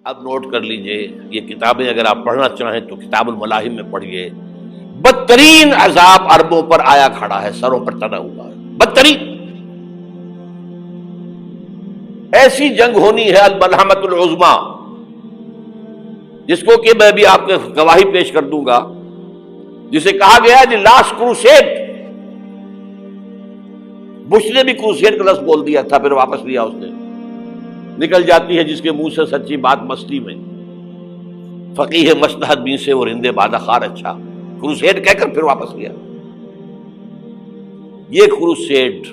اب نوٹ کر لیجئے، یہ کتابیں اگر آپ پڑھنا چاہیں تو کتاب الملاحم میں پڑھیے۔ بدترین عذاب عربوں پر آیا کھڑا ہے، سروں پر تنا ہوا ہے، بدترین۔ ایسی جنگ ہونی ہے الملحمۃ العظمیٰ، جس کو کہ میں بھی آپ کو گواہی پیش کر دوں گا، جسے کہا گیا ہے دی لاسٹ کروسیڈ۔ بش نے بھی کروسیڈ کا لفظ بول دیا تھا، پھر واپس لیا اس نے۔ نکل جاتی ہے جس کے منہ سے سچی بات مستی میں، فقیہ مصلحت بین سے وہ رندے بادہ خار اچھا، کروسیڈ کہہ کر پھر واپس لیا۔ یہ کروسیڈ،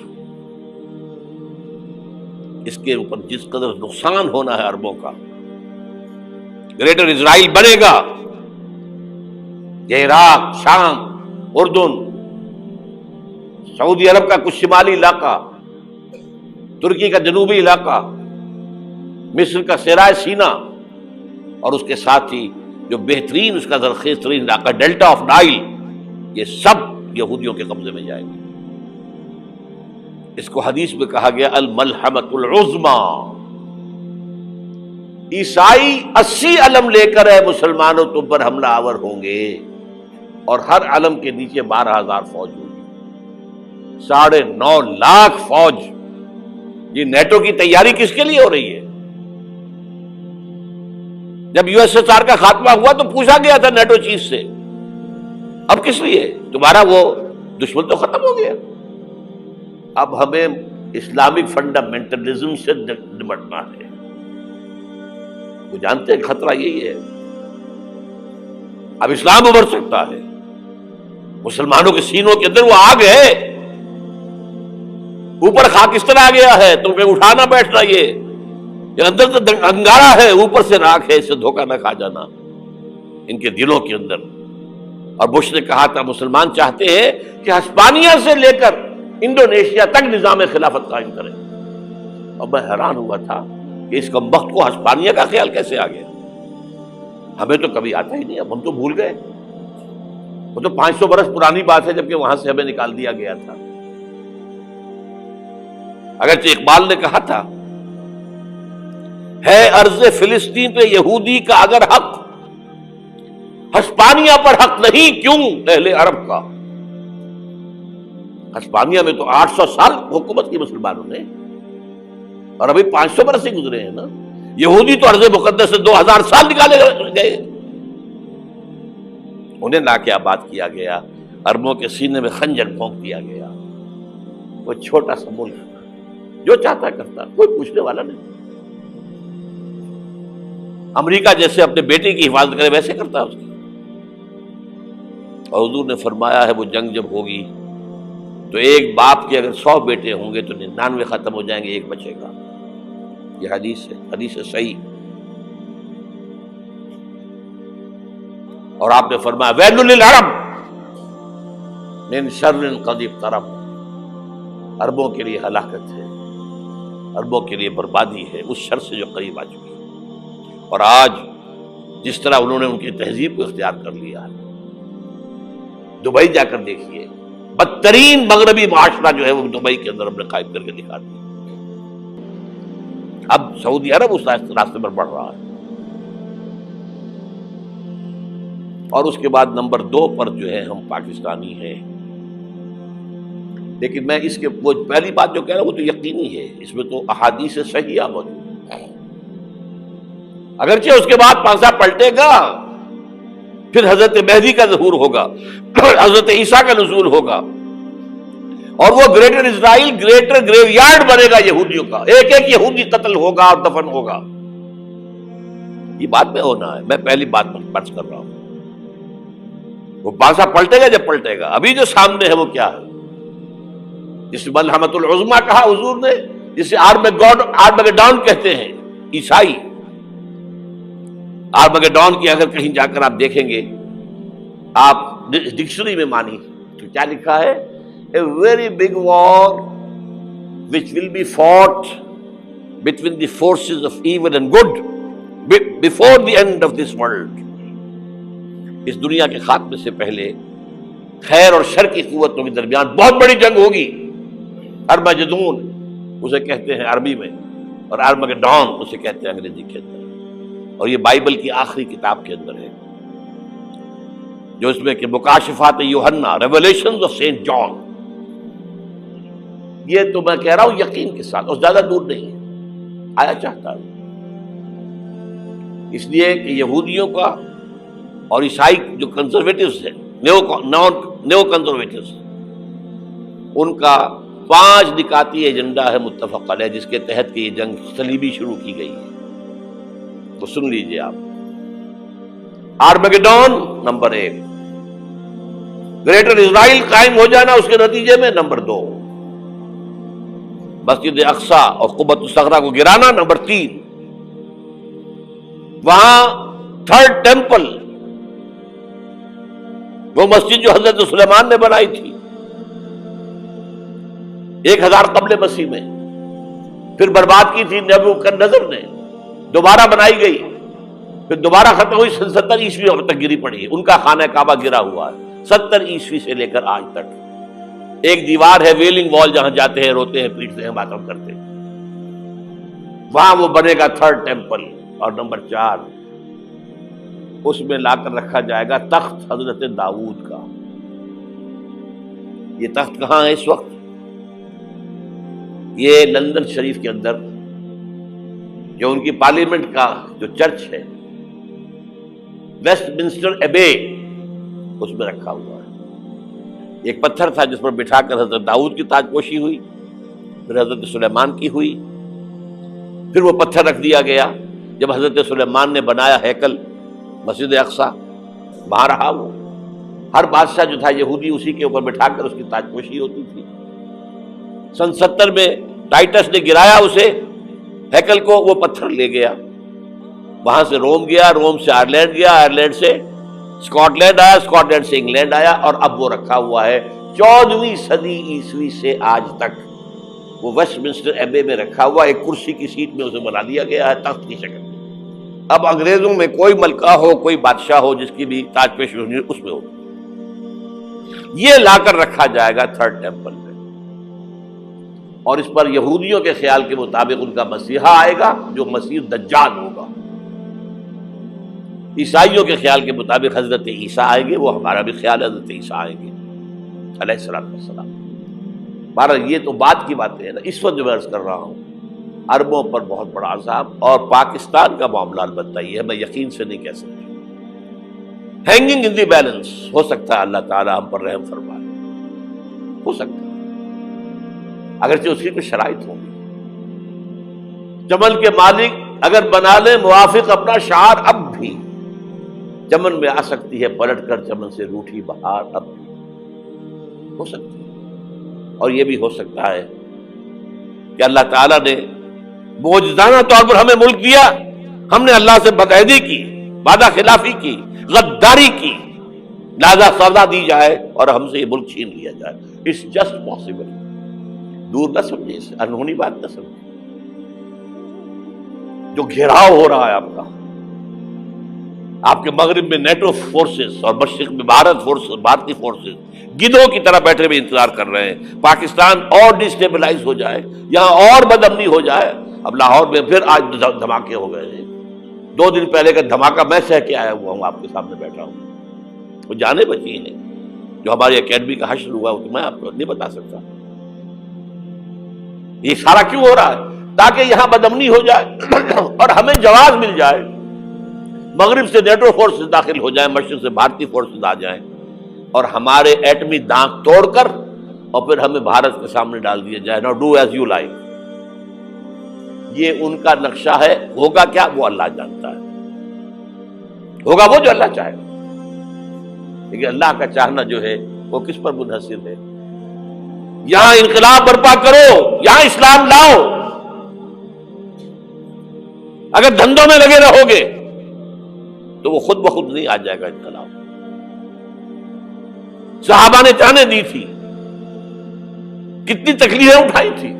اس کے اوپر جس قدر نقصان ہونا ہے عربوں کا، گریٹر اسرائیل بنے گا، یہ عراق، شام، اردن، سعودی عرب کا کچھ شمالی علاقہ، ترکی کا جنوبی علاقہ، مصر کا صحرائے سینا، اور اس کے ساتھ ہی جو بہترین اس کا زرخیز ترین علاقہ ڈیلٹا آف نائل، یہ سب یہودیوں کے قبضے میں جائیں گے۔ اس کو حدیث میں کہا گیا الملحمۃ العظمیٰ۔ عیسائی 80 علم لے کر ہے مسلمانوں تم پر حملہ آور ہوں گے، اور ہر علم کے نیچے 12,000 فوج ہوگی، 9.5 لاکھ فوج۔ یہ نیٹو کی تیاری کس کے لیے ہو رہی ہے؟ جب یو ایس ایس آر کا خاتمہ ہوا تو پوچھا گیا تھا نیٹو چیف سے، اب کس لیے؟ تمہارا وہ دشمن تو ختم ہو گیا، اب ہمیں اسلامک فنڈامنٹلزم سے نمٹنا ہے۔ وہ جانتے ہیں خطرہ یہی ہے، اب اسلام ابھر سکتا ہے، مسلمانوں کے سینوں کے اندر وہ آگ ہے، اوپر خاکستر آ گیا ہے، تمہیں اٹھانا بیٹھنا، یہ اندر تو انگارہ ہے، اوپر سے راکھ ہے، اس سے دھوکہ نہ کھا جانا ان کے دلوں کے اندر۔ اور بش نے کہا تھا مسلمان چاہتے ہیں کہ ہسپانیہ سے لے کر انڈونیشیا تک نظام خلافت قائم کریں، اور میں حیران ہوا تھا کہ اس کمبخت کو ہسپانیہ کا خیال کیسے آ گیا؟ ہمیں تو کبھی آتا ہی نہیں، اب ہم تو بھول گئے، وہ تو 500 برس پرانی بات ہے جبکہ وہاں سے ہمیں نکال دیا گیا تھا۔ اگرچہ اقبال نے کہا تھا ہے ارض فلسطین پہ یہودی کا اگر حق، ہسپانیہ پر حق نہیں کیوں اہل عرب کا؟ ہسپانیہ میں تو 800 سال حکومت کی مسلمانوں نے، اور ابھی 500 برس ہی گزرے ہیں نا۔ یہودی تو ارض مقدس سے 2000 سال نکالے گئے، انہیں لا کے آباد کیا گیا، عربوں کے سینے میں خنجر پھونک دیا گیا۔ وہ چھوٹا سا ملک جو چاہتا کرتا، کوئی پوچھنے والا نہیں۔ امریکہ جیسے اپنے بیٹے کی حفاظت کرے ویسے کرتا ہے اس کی۔ اور حضور نے فرمایا ہے وہ جنگ جب ہوگی تو ایک باپ کے اگر 100 بیٹے ہوں گے تو 99 ختم ہو جائیں گے، ایک بچے گا۔ یہ حدیث ہے، حدیث ہے صحیح۔ اور آپ نے فرمایا ویل للعرب من شر قد اقترب، عربوں کے لیے ہلاکت ہے، عربوں کے لیے بربادی ہے اس شر سے جو قریب آ چکی ہے۔ اور آج جس طرح انہوں نے ان کی تہذیب کو اختیار کر لیا ہے، دبئی جا کر دیکھیے، بدترین مغربی معاشرہ جو ہے وہ دبئی کے اندر ہم نے قائم کر کے دکھا دیا۔ اب سعودی عرب اس راستے پر بڑھ رہا ہے۔ اور اس کے بعد نمبر 2 پر جو ہے ہم پاکستانی ہیں، لیکن میں اس کے وہ پہلی بات جو کہہ رہا ہوں وہ تو یقینی ہے، اس میں تو احادیث صحیحہ موجود ہے۔ اگرچہ اس کے بعد پانسا پلٹے گا، پھر حضرت مہدی کا ظہور ہوگا، حضرت عیسیٰ کا نزول ہوگا، اور وہ گریٹر اسرائیل گریٹر گریو یارڈ بنے گا یہودیوں کا، ایک ایک یہودی قتل ہوگا اور دفن ہوگا۔ یہ بات میں ہونا ہے، میں پہلی بات برس کر رہا ہوں۔ وہ پانسا پلٹے گا جب پلٹے گا، ابھی جو سامنے ہے وہ کیا ہے؟ جس ملحمۃ العظمیٰ کہا حضور نے، جسے آرمگیڈون کہتے ہیں عیسائی۔ آرمگیڈون کی اگر کہیں جا کر آپ دیکھیں گے، آپ ڈکشنری میں مانی تو کیا لکھا ہے؟ A very big war which will be fought between the forces of evil and good before the end of this world۔ اس دنیا کے خاتمے سے پہلے خیر اور شر کی قوتوں کے درمیان بہت بڑی جنگ ہوگی۔ ارمجدون اسے کہتے ہیں عربی میں، اور آرمگیڈون اسے کہتے ہیں انگریزی کے اندر۔ اور یہ بائبل کی آخری کتاب کے اندر ہے، جو اس میں کہ مکاشفات یوحنا، ریویلیشنز آف سینٹ جان. یہ تو میں کہہ رہا ہوں یقین کے ساتھ، اور زیادہ دور نہیں ہے، آیا چاہتا ہے. اس لیے کہ یہودیوں کا اور عیسائی جو کنزرویٹوز ہیں، نیو کنزرویٹوز، ان کا 5 نکاتی ایجنڈا ہے متفق علیہ، جس کے تحت کہ یہ جنگ صلیبی شروع کی گئی ہے. تو سن لیجئے آپ. آرمیگیڈون نمبر 1، گریٹر اسرائیل قائم ہو جانا اس کے نتیجے میں نمبر 2، مسجد اقصی اور قبۃ الصخرہ کو گرانا نمبر 3، وہاں 3rd ٹیمپل، وہ مسجد جو حضرت سلیمان نے بنائی تھی 1000 قبل مسیح میں، پھر برباد کی تھی نبوکدنضر نے، دوبارہ بنائی گئی، پھر دوبارہ ختم ہوئی 70 عیسوی تک گری پڑی. ان کا خانہ کعبہ گرا ہوا ہے 70 عیسوی سے لے کر آج تک. ایک دیوار ہے ویلنگ وال، جہاں جاتے ہیں، روتے ہیں، پیٹتے ہیں، ماتم کرتے ہیں، وہاں وہ بنے گا 3rd ٹیمپل. اور نمبر 4، اس میں لا کر رکھا جائے گا تخت حضرت داؤد کا. یہ تخت کہاں ہے اس وقت؟ یہ لندن شریف کے اندر، جو ان کی پارلیمنٹ کا جو چرچ ہے، ویسٹ منسٹر ایبے، اس میں رکھا ہوا ہے. ایک پتھر تھا جس پر بٹھا کر حضرت داؤد کی تاج پوشی ہوئی، پھر حضرت سلیمان کی ہوئی، پھر وہ پتھر رکھ دیا گیا جب حضرت سلیمان نے بنایا ہیکل مسجد اقصی، وہاں رہا وہ. ہر بادشاہ جو تھا یہودی اسی کے اوپر بٹھا کر اس کی تاج پوشی ہوتی تھی. سن 70 میں ٹائٹس نے گرایا اسے، ہیکل کو، وہ پتھر لے گیا، وہاں سے روم گیا، روم سے آئرلینڈ گیا، آئرلینڈ سے اسکاٹ لینڈ آیا، اسکاٹ لینڈ سے انگلینڈ آیا، اور اب وہ رکھا ہوا ہے 14ویں صدی عیسوی سے آج تک. وہ ویسٹ منسٹر ایبے میں رکھا ہوا، ایک کرسی کی سیٹ میں اسے بنا دیا گیا ہے تخت کی شکل میں. اب انگریزوں میں کوئی ملکہ ہو، کوئی بادشاہ ہو، جس کی بھی تاج پوشی ہونی اس میں ہو، یہ لا کر رکھا جائے گا 3rd ٹیمپل میں. اور اس پر یہودیوں کے خیال کے مطابق ان کا مسیحا آئے گا جو مسیح دجال ہوگا. عیسائیوں کے خیال کے مطابق حضرت عیسیٰ آئیں گے، وہ ہمارا بھی خیال ہے حضرت عیسیٰ آئیں گے علیہ السلام. بہرحال یہ تو بعد کی باتیں ہیں نا. اس وقت جو میں عرض کر رہا ہوں، عربوں پر بہت بڑا عذاب، اور پاکستان کا معاملہ البتہ یہ ہے، میں یقین سے نہیں کہہ سکتا. ہینگنگ ان دی بیلنس، ہو سکتا ہے اللہ تعالیٰ ہم پر رحم فرمائے، ہو سکتا ہے، اگرچہ اس کی کچھ شرائط ہوں گی. چمن کے مالک اگر بنا لیں موافق اپنا شعار، اب بھی چمن میں آ سکتی ہے پلٹ کر چمن سے روٹھی بہار، اب بھی ہو سکتی ہے. اور یہ بھی ہو سکتا ہے کہ اللہ تعالیٰ نے معجزانہ طور پر ہمیں ملک دیا، ہم نے اللہ سے بدعہدی کی، وعدہ خلافی کی، غداری کی، لہذا سزا دی جائے اور ہم سے یہ ملک چھین لیا جائے. It's just possible. دور نہ سمجھے، اسے انہونی بات نہ سمجھے. جو گھیراؤ ہو رہا ہے آپ کا، آپ کے مغرب میں نیٹو فورسز اور مشرق میں بھارتی فورسز گدھوں کی طرح بیٹھے ہوئے انتظار کر رہے ہیں پاکستان اور ڈسٹیبلائز ہو جائے، یہاں اور بدامنی ہو جائے. اب لاہور میں پھر آج دھماکے ہو گئے ہیں. 2 دن پہلے کا دھماکہ میں سہ کے آیا ہوا ہوں، آپ کے سامنے بیٹھا ہوں. وہ جانیں بچی ہیں جو ہماری اکیڈمی کا حشر ہوا، تو میں آپ کو نہیں بتا سکتا. یہ سارا کیوں ہو رہا ہے؟ تاکہ یہاں بدامنی ہو جائے اور ہمیں جواز مل جائے. مغرب سے نیٹو فورسز داخل ہو جائیں، مشرق سے بھارتی فورسز آ جائیں، اور ہمارے ایٹمی دانت توڑ کر اور پھر ہمیں بھارت کے سامنے ڈال دیا جائے. نو ڈو ایز یو لائک. یہ ان کا نقشہ ہے. ہوگا کیا وہ اللہ جانتا ہے، ہوگا وہ جو اللہ چاہے. لیکن اللہ کا چاہنا جو ہے وہ کس پر منحصر ہے؟ یہاں انقلاب برپا کرو، یہاں اسلام لاؤ. اگر دھندوں میں لگے رہو گے تو وہ خود بخود نہیں آ جائے گا انقلاب. صحابہ نے جانیں دی تھی، کتنی تکلیفیں اٹھائی تھی.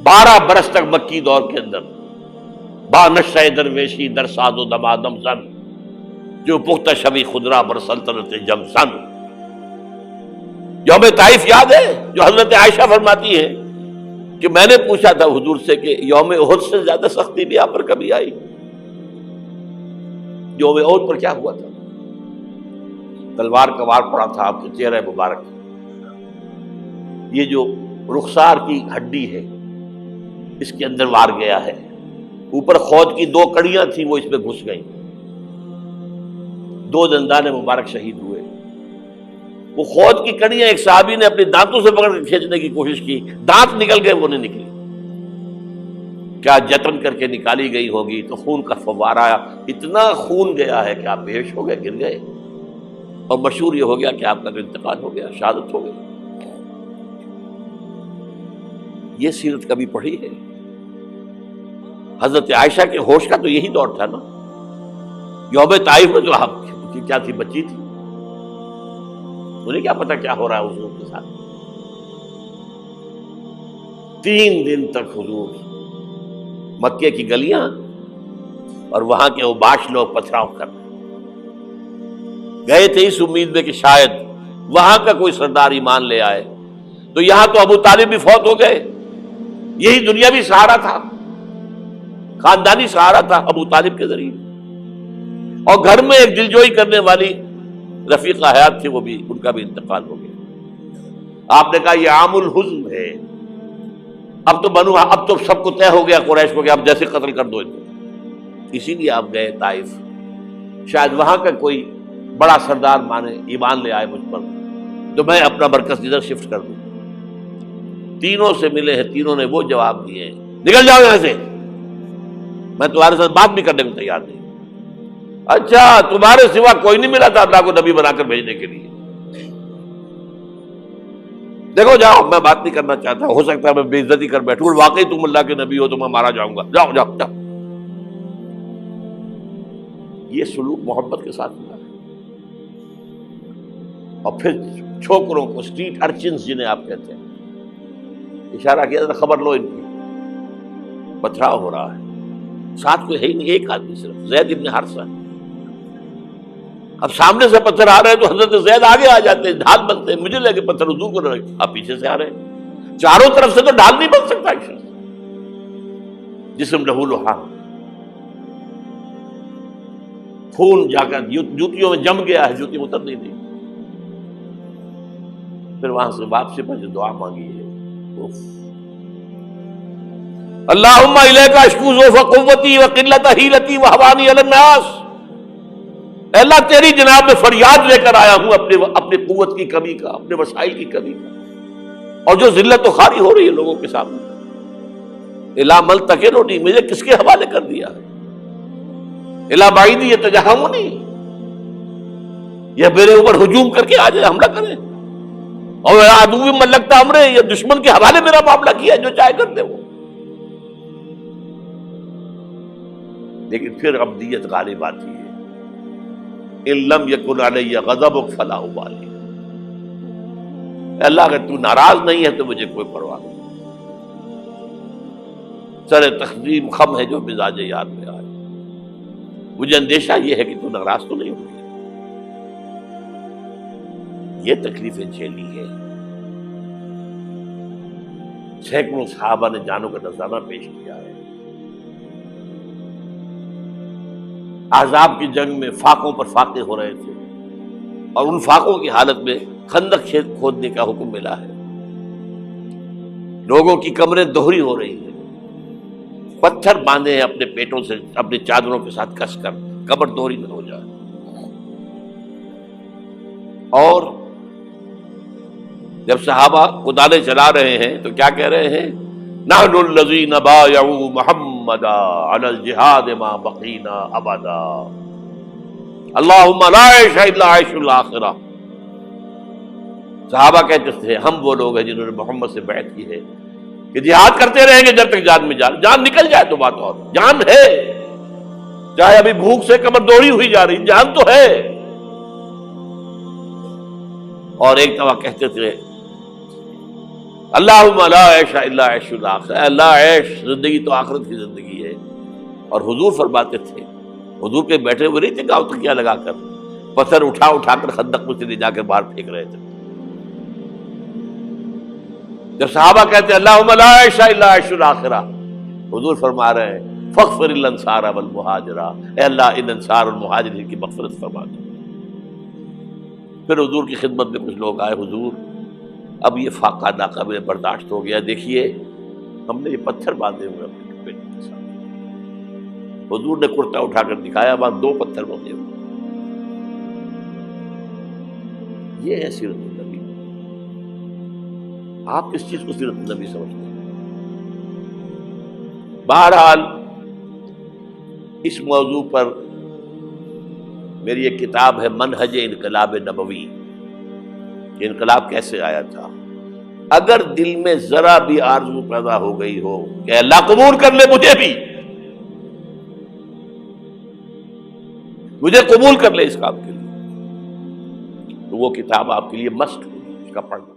12 برس تک مکی دور کے اندر با نشہ درویشی در ساد و دمادم زن، جو پختہ شبی خدرا بر سلطنت جم سن. یوم طائف یاد ہے جو حضرت عائشہ فرماتی ہے کہ میں نے پوچھا تھا حضور سے کہ یوم احد سے زیادہ سختی بھی آپ پر کبھی آئی؟ یوم احد پر کیا ہوا تھا؟ تلوار کا وار پڑا تھا آپ کے چہرہ مبارک، یہ جو رخسار کی ہڈی ہے اس کے اندر وار گیا ہے، اوپر خود کی 2 کڑیاں تھیں وہ اس میں گھس گئیں، 2 دندان مبارک شہید ہوئے۔ وہ خود کی کڑیاں ایک صحابی نے اپنے دانتوں سے پکڑ کے کھینچنے کی کوشش کی، دانت نکل گئے، وہ نہیں نکلی، کیا جتن کر کے نکالی گئی ہوگی تو خون کا فوارہ آیا، اتنا خون گیا ہے کہ آپ بے ہوش ہو گئے، گر گئے، اور مشہور یہ ہو گیا کہ آپ کا تو انتقال ہو گیا، شہادت ہو گئی۔ یہ سیرت کبھی پڑھی ہے؟ حضرت عائشہ کے ہوش کا تو یہی دور تھا نا، یوم طائف میں تو آپ کی کیا تھی، بچی تھی، انہیں کیا پتا کیا ہو رہا ہے حضور کے ساتھ۔ 3 دن تک حضور مکے کی گلیاں اور وہاں کے اوباش لوگ پتھراؤ کر گئے تھے اس امید میں کہ شاید وہاں کا کوئی سردار ایمان لے آئے، تو یہاں تو ابو طالب بھی فوت ہو گئے، یہی دنیاوی سہارا تھا، خاندانی سہارا تھا ابو طالب کے ذریعے، اور گھر میں ایک دلجوئی کرنے والی رفیقہ حیات تھی، وہ بھی، ان کا بھی انتقال ہو گیا۔ آپ نے کہا یہ عام الحزن ہے، اب تو سب کو طے ہو گیا قریش کو کہ اب جیسے قتل کر دو، اسی لیے آپ گئے طائف، شاید وہاں کا کوئی بڑا سردار مانے ایمان لے آئے مجھ پر تو میں اپنا مرکز ادھر شفٹ کر دوں۔ تینوں سے ملے ہیں، تینوں نے وہ جواب دیے ہیں، نکل جاؤ یہاں سے، میں تمہارے ساتھ بات بھی کرنے کو تیار نہیں۔ اچھا، تمہارے سوا کوئی نہیں ملا تھا اللہ کو نبی بنا کر بھیجنے کے لیے؟ دیکھو جاؤ، میں بات نہیں کرنا چاہتا، ہو سکتا ہے میں بے عزتی کر بیٹھوں، اور واقعی تم اللہ کے نبی ہو تو میں مارا جاؤں گا، جاؤ جاؤ جاؤ۔ یہ سلوک محبت کے ساتھ ہوا ہے۔ اور پھر چھوکروں کو، اسٹریٹ ارچنز جنہیں آپ کہتے ہیں، اشارہ کیا تھا، خبر لو ان کی، پتھراؤ ہو رہا ہے، ساتھ کوئی ہے ہی نہیں، ایک آدمی صرف، زید ابن حارثہ۔ اب سامنے سے پتھر آ رہے ہیں تو حضرت زید آگے آ جاتے ہیں، ڈھال بنتے ہیں، مجھے لگے پتھر حضور کو لگے، آپ پیچھے سے آ رہے ہیں، چاروں طرف سے تو ڈھال نہیں بن سکتا ایک شخص، جسم لہو لہان، خون جا کر جوتیوں میں جم گیا ہے، جوتی اتر نہیں دی۔ پھر وہاں سے واپسی پر جو دعا مانگی ہے، اللہم الیک اشکو ضعف قوتی وقلت حیلتی وہوانی علی الناس، اے اللہ تیری جناب میں فریاد لے کر آیا ہوں اپنی قوت کی کمی کا، اپنے وسائل کی کمی کا، اور جو ذلت و خواری ہو رہی ہے لوگوں کے سامنے، الا ملتقننی، مجھے کس کے حوالے کر دیا ہے، الا بعیدی یتجہمنی، یہ میرے اوپر ہجوم کر کے آ جائے، حملہ کرے، اور عدو ملکتا امرے، یہ دشمن کے حوالے میرا معاملہ کیا، جو چاہے کر دے وہ۔ لیکن پھر عبدیت غالب آتی ہے، ان لم یکن علی غضبک فلا ابالی، اللہ اگر تو ناراض نہیں ہے تو مجھے کوئی پرواہ نہیں، سر تقدیم خم ہے جو مزاج یار میں آئے، مجھے اندیشہ یہ ہے کہ تو ناراض تو نہیں ہوگی۔ یہ تکلیفیں جھیلی ہے، سینکڑوں صحابہ نے جانوں کا نذرانہ پیش کیا ہے، احزاب کی جنگ میں فاقوں پر فاقے ہو رہے تھے، اور ان فاقوں کی حالت میں خندق کھودنے کا حکم ملا ہے، لوگوں کی کمریں دوہری ہو رہی ہیں، پتھر باندھے ہیں اپنے پیٹوں سے، اپنی چادروں کے ساتھ کس کر کمر دوہری نہ ہو جائے، اور جب صحابہ کدالیں چلا رہے ہیں تو کیا کہہ رہے ہیں، نحن الذین بایعوا محمدا علی الجہاد ما بقینا ابدا، اللہم لا عیش الا عیش الاخرہ۔ صحابہ کہتے تھے ہم وہ لوگ ہیں جنہوں نے محمد سے بیعت کی ہے کہ جہاد کرتے رہیں گے جب تک جان میں جان نکل جائے تو بات، اور جان ہے، چاہے ابھی بھوک سے کمر دوڑی ہوئی جا رہی، جان تو ہے۔ اور ایک دفعہ کہتے تھے اللہم لا عیش الا عیش الاخرہ، اللہ عیش، زندگی تو آخرت کی زندگی ہے۔ اور حضور فرماتے تھے، حضور کے بیٹھے ہوئے نہیں تھے گاؤں تکیہ لگا کر، پتھر اٹھا کر خندق میں سے لے جا کر باہر پھینک رہے تھے، جب صحابہ کہتے ہیں اللہم لا عیش الا عیش الآخرہ، حضور فرما رہے ہیں فاغفر الانصار والمہاجرہ، اے اللہ ان انصار اور مہاجرین کی مغفرت فرما دو۔ پھر حضور کی خدمت میں کچھ لوگ آئے، حضور اب یہ فاقہ ناقابل برداشت ہو گیا، دیکھیے ہم نے یہ پتھر باندھے ہوئے اپنے پیٹ کے ساتھ۔ حضور نے کرتا اٹھا کر دکھایا، وہاں 2 پتھر بندھے ہوئے۔ یہ ہے سیرت النبی۔ آپ کس چیز کو سیرت النبی سمجھتے ہیں؟ بہرحال اس موضوع پر میری ایک کتاب ہے منہج انقلاب نبوی، کہ انقلاب کیسے آیا تھا۔ اگر دل میں ذرا بھی آرزو پیدا ہو گئی ہو کہ اللہ قبول کر لے مجھے بھی، مجھے قبول کر لے اس کام کے لیے، تو وہ کتاب آپ کے لیے مسٹ ہوگی، اس کا پڑھنا۔